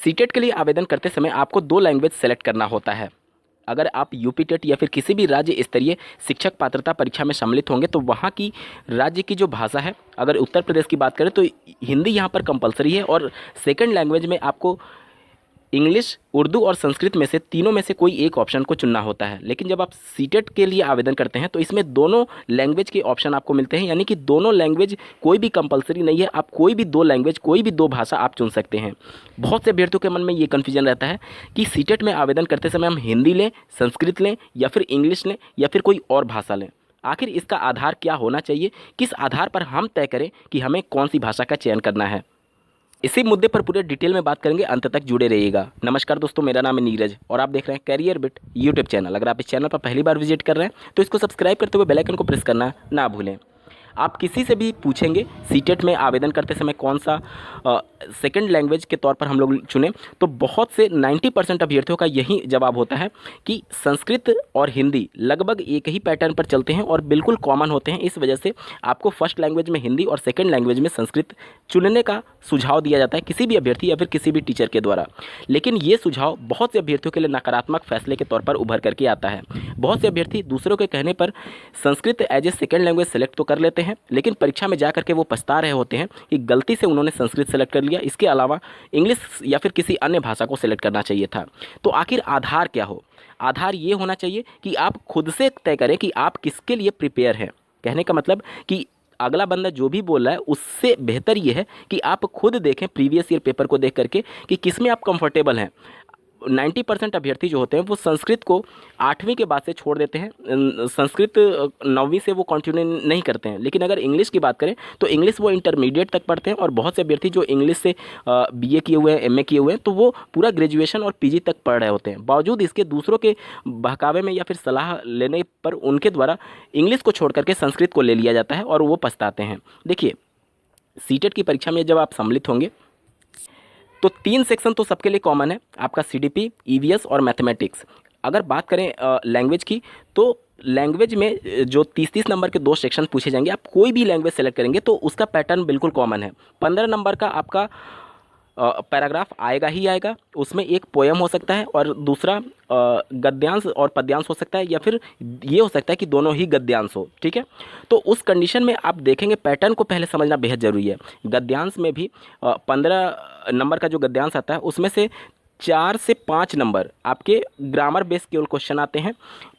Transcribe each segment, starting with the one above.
CTET के लिए आवेदन करते समय आपको 2 लैंग्वेज सेलेक्ट करना होता है। अगर आप यूपी टेट या फिर किसी भी राज्य स्तरीय शिक्षक पात्रता परीक्षा में सम्मिलित होंगे तो वहाँ की राज्य की जो भाषा है, अगर उत्तर प्रदेश की बात करें तो हिंदी यहाँ पर कंपलसरी है, और सेकंड लैंग्वेज में आपको इंग्लिश, उर्दू और संस्कृत में से तीनों में से कोई एक ऑप्शन को चुनना होता है। लेकिन जब आप सीटेट के लिए आवेदन करते हैं तो इसमें दोनों लैंग्वेज के ऑप्शन आपको मिलते हैं, यानी कि दोनों लैंग्वेज कोई भी कंपलसरी नहीं है, आप कोई भी 2 लैंग्वेज, कोई भी 2 भाषा आप चुन सकते हैं। बहुत से अभ्यर्थियों के मन में ये कन्फ्यूजन रहता है कि सीटेट में आवेदन करते समय हम हिंदी लें, संस्कृत लें या फिर इंग्लिश लें या फिर कोई और भाषा लें। आखिर इसका आधार क्या होना चाहिए, किस आधार पर हम तय करें कि हमें कौन सी भाषा का चयन करना है। इसी मुद्दे पर पूरे डिटेल में बात करेंगे, अंत तक जुड़े रहिएगा। नमस्कार दोस्तों, मेरा नाम है नीरज और आप देख रहे हैं करियर बिट यूट्यूब चैनल। अगर आप इस चैनल पर पहली बार विजिट कर रहे हैं तो इसको सब्सक्राइब करते हुए बेल आइकन को प्रेस करना ना भूलें। आप किसी से भी पूछेंगे सीटेट में आवेदन करते समय कौन सा सेकंड लैंग्वेज के तौर पर हम लोग चुनें, तो बहुत से 90% अभ्यर्थियों का यही जवाब होता है कि संस्कृत और हिंदी लगभग एक ही पैटर्न पर चलते हैं और बिल्कुल कॉमन होते हैं। इस वजह से आपको फर्स्ट लैंग्वेज में हिंदी और सेकंड लैंग्वेज में संस्कृत चुनने का सुझाव दिया जाता है किसी भी अभ्यर्थी या फिर किसी भी टीचर के द्वारा। लेकिन ये सुझाव बहुत से अभ्यर्थियों के लिए नकारात्मक फैसले के तौर पर उभर करके आता है। बहुत से अभ्यर्थी दूसरों के कहने पर Sanskrit as a second language select तो कर लेते हैं, लेकिन परीक्षा में जाकर के वो पछता रहे होते हैं कि गलती से उन्होंने संस्कृत सेलेक्ट कर लिया, इसके अलावा इंग्लिश या फिर किसी अन्य भाषा को सेलेक्ट करना चाहिए था। तो आखिर आधार क्या हो? आधार ये होना चाहिए कि आप खुद से तय करें कि आप किसके लिए प्रिपेयर हैं। कहने का मतलब कि अगला बंदा जो भी बोल रहा है उससे बेहतर ये है कि आप खुद देखें प्रीवियस ईयर पेपर को देख करके कि किस में आप कंफर्टेबल हैं। 90% अभ्यर्थी जो होते हैं वो संस्कृत को 8वीं के बाद से छोड़ देते हैं, संस्कृत 9वीं से वो कंटिन्यू नहीं करते हैं। लेकिन अगर इंग्लिश की बात करें तो इंग्लिश वो इंटरमीडिएट तक पढ़ते हैं, और बहुत से अभ्यर्थी जो इंग्लिश से बीए किए हुए हैं, एमए किए हुए हैं, तो वो पूरा ग्रेजुएशन और पीजी तक पढ़ रहे होते हैं। बावजूद इसके दूसरों के बहकावे में या फिर सलाह लेने पर उनके द्वारा इंग्लिश को छोड़ करके संस्कृत को ले लिया जाता है और वो पछताते हैं। देखिए, सीटेट की परीक्षा में जब आप सम्मिलित होंगे तो 3 सेक्शन तो सबके लिए कॉमन है, आपका सीडीपी, ईवीएस और मैथमेटिक्स। अगर बात करें लैंग्वेज की, तो लैंग्वेज में जो 30-30 नंबर के 2 सेक्शन पूछे जाएंगे। आप कोई भी लैंग्वेज सेलेक्ट करेंगे तो उसका पैटर्न बिल्कुल कॉमन है। 15 नंबर का आपका पैराग्राफ आएगा ही आएगा, उसमें एक पोएम हो सकता है और दूसरा गद्यांश और पद्यांश हो सकता है, या फिर ये हो सकता है कि दोनों ही गद्यांश हो। ठीक है, तो उस कंडीशन में आप देखेंगे पैटर्न को पहले समझना बेहद ज़रूरी है। गद्यांश में भी 15 नंबर का जो गद्यांश आता है उसमें से 4 से 5 नंबर आपके ग्रामर बेस केवल क्वेश्चन आते हैं।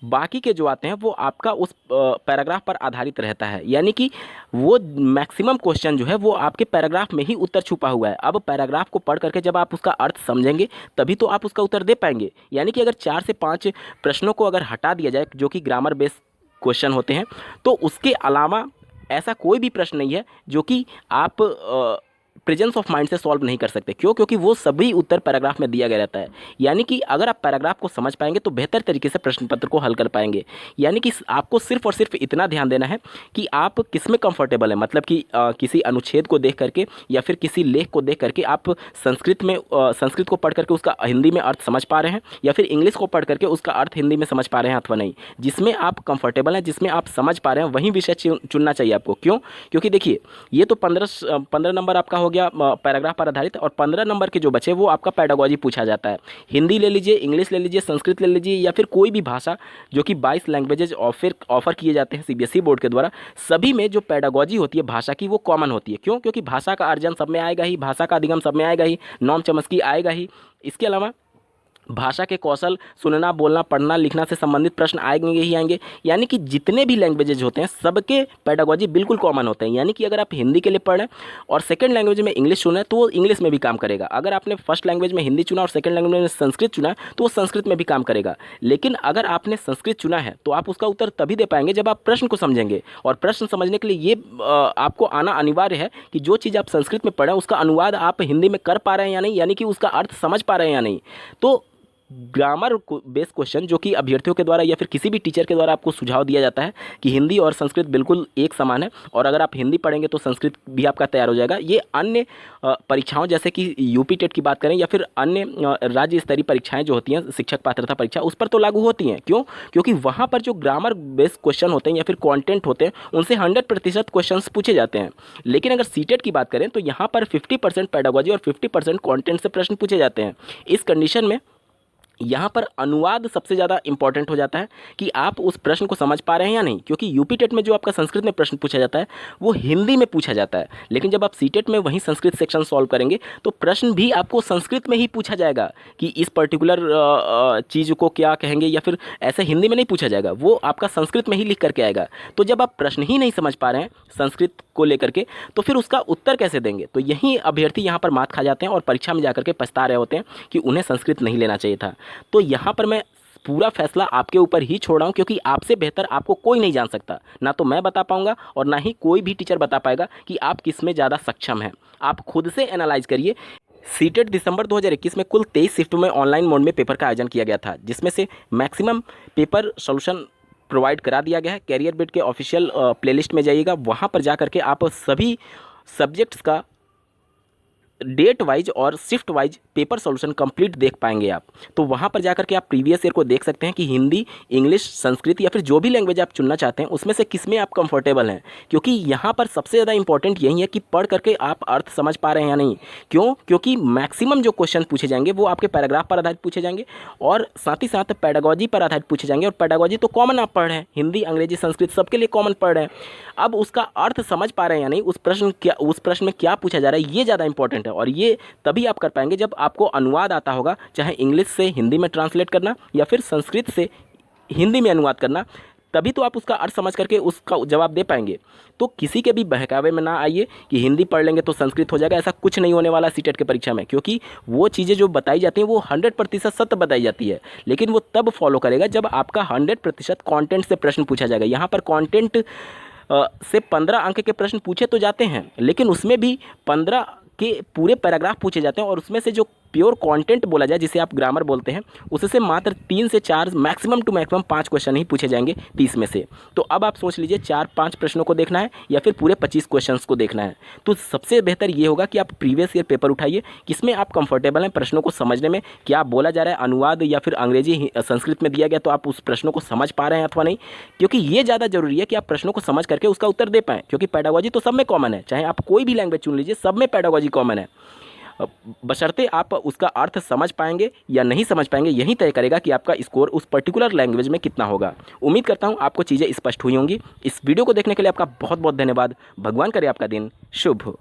बाकी के जो आते हैं वो आपका उस पैराग्राफ पर आधारित रहता है, यानी कि वो मैक्सिमम क्वेश्चन जो है वो आपके पैराग्राफ में ही उत्तर छुपा हुआ है। अब पैराग्राफ को पढ़ करके जब आप उसका अर्थ समझेंगे तभी तो आप उसका उत्तर दे पाएंगे। यानी कि अगर 4 से 5 प्रश्नों को अगर हटा दिया जाए जो कि ग्रामर बेस क्वेश्चन होते हैं, तो उसके अलावा ऐसा कोई भी प्रश्न नहीं है जो कि आप प्रेजेंस ऑफ माइंड से सॉल्व नहीं कर सकते। क्यों? क्योंकि वो सभी उत्तर पैराग्राफ में दिया गया रहता है। यानी कि अगर आप पैराग्राफ को समझ पाएंगे तो बेहतर तरीके से प्रश्न पत्र को हल कर पाएंगे। यानी कि आपको सिर्फ और सिर्फ इतना ध्यान देना है कि आप किस में कंफर्टेबल है, मतलब कि किसी अनुच्छेद को देख करके या फिर किसी लेख को देख करके आप संस्कृत को पढ़ करके उसका हिंदी में अर्थ समझ पा रहे हैं, या फिर इंग्लिश को पढ़ करके उसका अर्थ हिंदी में समझ पा रहे हैं अथवा नहीं। जिसमें आप कंफर्टेबल हैं, जिसमें आप समझ पा रहे हैं, वही विषय चुनना चाहिए आपको। क्यों? क्योंकि देखिए, ये तो 15 नंबर आपका हो गया पैराग्राफ पर आधारित, और 15 नंबर के जो बचे वो आपका पेडागोजी पूछा जाता है। हिंदी ले लीजिए, इंग्लिश ले लीजिए, संस्कृत ले लीजिए, या फिर कोई भी भाषा जो कि 22 लैंग्वेजेज ऑफर किए जाते हैं सीबीएसई बोर्ड के द्वारा। सभी में जो पेडागोजी होती है भाषा की वो कॉमन होती है। क्यों? क्योंकि भाषा का अर्जन सब में आएगा ही, भाषा का अधिगम सब में आएगा ही, नॉम चमस्की आएगा ही। इसके अलावा भाषा के कौशल, सुनना, बोलना, पढ़ना, लिखना से संबंधित प्रश्न आएंगे ही आएंगे। यानी कि जितने भी लैंग्वेजेज होते हैं सबके पेडागोजी बिल्कुल कॉमन होते हैं। यानी कि अगर आप हिंदी के लिए पढ़ रहे हैं और सेकंड लैंग्वेज में इंग्लिश चुना है तो वो इंग्लिश में भी काम करेगा। अगर आपने फर्स्ट लैंग्वेज में हिंदी चुना और सेकंड लैंग्वेज में संस्कृत चुना है तो वो संस्कृत में भी काम करेगा। लेकिन अगर आपने संस्कृत चुना है तो आप उसका उत्तर तभी दे पाएंगे जब आप प्रश्न को समझेंगे, और प्रश्न समझने के लिए ये आपको आना अनिवार्य है कि जो चीज़ आप संस्कृत में पढ़ें उसका अनुवाद आप हिंदी में कर पा रहे हैं या नहीं, यानी कि उसका अर्थ समझ पा रहे हैं या नहीं। तो ग्रामर बेस्ड क्वेश्चन जो कि अभ्यर्थियों के द्वारा या फिर किसी भी टीचर के द्वारा आपको सुझाव दिया जाता है कि हिंदी और संस्कृत बिल्कुल एक समान है, और अगर आप हिंदी पढ़ेंगे तो संस्कृत भी आपका तैयार हो जाएगा। ये अन्य परीक्षाओं जैसे कि यूपी टेट की बात करें या फिर अन्य राज्य स्तरीय परीक्षाएं जो होती हैं, शिक्षक पात्रता परीक्षा, उस पर तो लागू होती हैं। क्यों? क्योंकि वहाँ पर जो ग्रामर बेस्ड क्वेश्चन होते हैं या फिर कॉन्टेंट होते हैं उनसे 100% क्वेश्चन पूछे जाते हैं। लेकिन अगर सीटेट की बात करें तो यहाँ पर 50% पेडागोजी और 50% कॉन्टेंट से प्रश्न पूछे जाते हैं। इस कंडीशन में यहाँ पर अनुवाद सबसे ज़्यादा इंपॉर्टेंट हो जाता है कि आप उस प्रश्न को समझ पा रहे हैं या नहीं, क्योंकि यूपी टेट में जो आपका संस्कृत में प्रश्न पूछा जाता है वो हिंदी में पूछा जाता है, लेकिन जब आप सीटेट में वहीं संस्कृत सेक्शन सॉल्व करेंगे तो प्रश्न भी आपको संस्कृत में ही पूछा जाएगा कि इस पर्टिकुलर चीज़ को क्या कहेंगे, या फिर ऐसे हिंदी में नहीं पूछा जाएगा, वो आपका संस्कृत में ही लिख करके आएगा। तो जब आप प्रश्न ही नहीं समझ पा रहे हैं संस्कृत को लेकर के तो फिर उसका उत्तर कैसे देंगे? तो यही अभ्यर्थी यहाँ पर मात खा जाते हैं और परीक्षा में जाकर के पछता रहे होते हैं कि उन्हें संस्कृत नहीं लेना चाहिए था। तो यहाँ पर मैं पूरा फैसला आपके ऊपर ही छोड़ रहा हूँ, क्योंकि आपसे बेहतर आपको कोई नहीं जान सकता, ना तो मैं बता पाऊंगा और ना ही कोई भी टीचर बता पाएगा कि आप किस में ज़्यादा सक्षम हैं। आप खुद से एनालाइज करिए। सीटेट दिसंबर 2021 में कुल 23 शिफ्ट में ऑनलाइन मोड में पेपर का आयोजन किया गया था, जिसमें से मैक्सिमम पेपर सोल्यूशन प्रोवाइड करा दिया गया है। कैरियर बिट के ऑफिशियल प्लेलिस्ट में जाइएगा, वहाँ पर जा करके आप सभी सब्जेक्ट्स का डेट वाइज और shift wise paper solution complete देख पाएंगे आप। तो वहाँ पर जाकर के आप प्रीवियस ईयर को देख सकते हैं कि हिंदी, इंग्लिश, संस्कृत या फिर जो भी लैंग्वेज आप चुनना चाहते हैं उसमें से किस में आप कंफर्टेबल हैं, क्योंकि यहाँ पर सबसे ज़्यादा इंपॉर्टेंट यही है कि पढ़ करके आप अर्थ समझ पा रहे हैं या नहीं। क्यों? क्योंकि मैक्सिमम जो क्वेश्चन पूछे जाएंगे वो आपके पैराग्राफ पर आधारित पूछे जाएंगे और साथ ही साथ पैडागोजी पर आधारित पूछे जाएंगे, और पैडागोजी तो कॉमन आप पढ़ रहे हैं, हिंदी, अंग्रेजी, संस्कृत सबके लिए कॉमन पढ़ रहे हैं। अब उसका अर्थ समझ पा रहे हैं या नहीं, उस प्रश्न में क्या पूछा जा रहा है, ये ज़्यादा इंपॉर्टेंट है। और ये तभी आप कर पाएंगे जब आपको अनुवाद आता होगा, चाहे इंग्लिश से हिंदी में ट्रांसलेट करना या फिर संस्कृत से हिंदी में अनुवाद करना, तभी तो आप उसका अर्थ समझ करके उसका जवाब दे पाएंगे। तो किसी के भी बहकावे में ना आइए कि हिंदी पढ़ लेंगे तो संस्कृत हो जाएगा, ऐसा कुछ नहीं होने वाला सीटेट की परीक्षा में, क्योंकि वो चीज़ें जो बताई जाती हैं वो 100% सत्य बताई जाती है, लेकिन वो तब फॉलो करेगा जब आपका 100% कॉन्टेंट से प्रश्न पूछा जाएगा। यहाँ पर कॉन्टेंट से 15 अंक के प्रश्न पूछे तो जाते हैं, लेकिन उसमें भी 15 के पूरे पैराग्राफ पूछे जाते हैं, और उसमें से जो प्योर कंटेंट बोला जाए, जिसे आप ग्रामर बोलते हैं, उससे मात्र 3 से 4 मैक्सिमम टू मैक्सिमम 5 क्वेश्चन ही पूछे जाएंगे 30 में से। तो अब आप सोच लीजिए 4-5 प्रश्नों को देखना है या फिर पूरे 25 क्वेश्चंस को देखना है। तो सबसे बेहतर ये होगा कि आप प्रीवियस ईयर पेपर उठाइए, किसमें आप कंफर्टेबल हैं प्रश्नों को समझने में, क्या बोला जा रहा है, अनुवाद या फिर अंग्रेजी संस्कृत में दिया गया तो आप उस प्रश्नों को समझ पा रहे हैं अथवा नहीं, क्योंकि ये ज़्यादा जरूरी है कि आप प्रश्नों को समझ करके उसका उत्तर दे पाएँ। क्योंकि पैडागोजी तो सब में कॉमन है, चाहे आप कोई भी लैंग्वेज चुन लीजिए, सब में पैडागोजी कॉमन है, बशर्ते आप उसका अर्थ समझ पाएंगे या नहीं समझ पाएंगे, यही तय करेगा कि आपका स्कोर उस पर्टिकुलर लैंग्वेज में कितना होगा। उम्मीद करता हूँ आपको चीज़ें स्पष्ट हुई होंगी। इस वीडियो को देखने के लिए आपका बहुत बहुत धन्यवाद। भगवान करे आपका दिन शुभ हो।